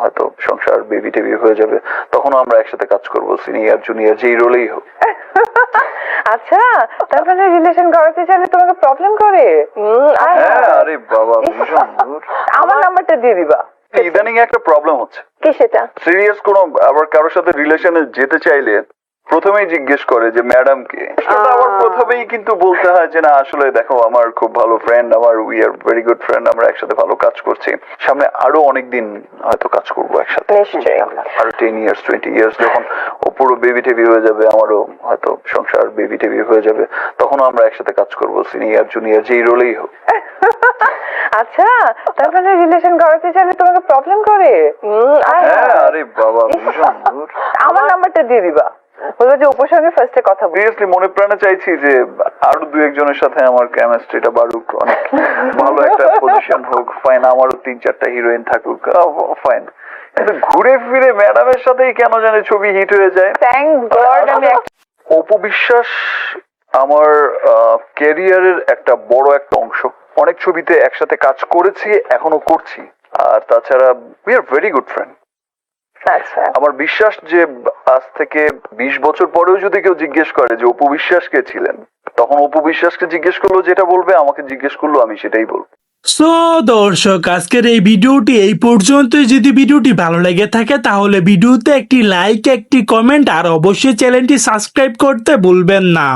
হয়তো সংসার বেবি টেবি হয়ে যাবে, তখনও আমরা একসাথে কাজ করবো, সিনিয়র জুনিয়র যেই রোলেই হোক। আচ্ছা, তারপরে রিলেশন করাতে চাইলে তোমাকে প্রবলেম করে? হ্যাঁ, আরে বাবা ভীষণ দূর। আমার নাম্বারটা দিয়ে দিবা। ইদানিং একটা প্রবলেম হচ্ছে। কি সেটা? সিরিয়াস কোনো আবার কারোর সাথে রিলেশনে যেতে চাইলে প্রথমেই জিজ্ঞেস করে যে ম্যাডাম কে। সেটা আবার প্রথমেই কিন্তু বলতে হয় যে না আসলে দেখো আমার খুব ভালো ফ্রেন্ড, আমার we are very good friend, আমরা একসাথে ভালো কাজ করছি, সামনে আরো অনেকদিন হয়তো কাজ করবো একসাথে, আরো 10 years 20 years যখন ও পুরো বেবি টেবি হয়ে যাবে, আমারও হয়তো সংসার বেবি টেবি হয়ে যাবে, তখনও আমরা একসাথে কাজ করবো, সিনিয়র জুনিয়র যেই রোলেই হোক। আচ্ছা, তারপরে রিলেশন করাতে চাইলে তোমাকে প্রবলেম করে? হ্যাঁ, আরে বাবা ভীষণ দূর। আমার নাম্বারটা দিয়ে দিবা, বলবো যে উপসর্গে ফার্স্টে কথা বল। সিরিয়াসলি মনে প্রাণে চাইছি যে আরো দু একজনের সাথে আমার কেমিস্ট্রিটা বাড়ুক, অনেক ভালো একটা পজিশন হোক, ফাইন, আমারও 3-4টা হিরোইন থাকুক, ফাইন। কিন্তু ঘুরে ফিরে ম্যাডামের সাথেই কেন জানে ছবি হিট হয়ে যায়। থ্যাংক গড আমি অপু বিশ্বাস আমার ক্যারিয়ারের একটা বড় একটা অংশ। অনেক ছবিতে একসাথে কাজ করেছি, এখনো করছি, আর তাছাড়া we are very good friend. আচ্ছা, আমার বিশ্বাস যে আজ থেকে 20 বছর পরেও যদি কেউ জিজ্ঞেস করে যে অপু বিশ্বাস কে ছিলেন, তখন অপু বিশ্বাসকে জিজ্ঞেস করলো যেটা বলবে, আমাকে জিজ্ঞেস করলো আমি সেটাই বলবো। সো দর্শক, আজকের এই ভিডিওটি এই পর্যন্ত। যদি ভিডিওটি ভালো লেগে থাকে তাহলে ভিডিওতে একটি লাইক, একটি কমেন্ট আর অবশ্যই চ্যানেলটি সাবস্ক্রাইব করতে ভুলবেন না।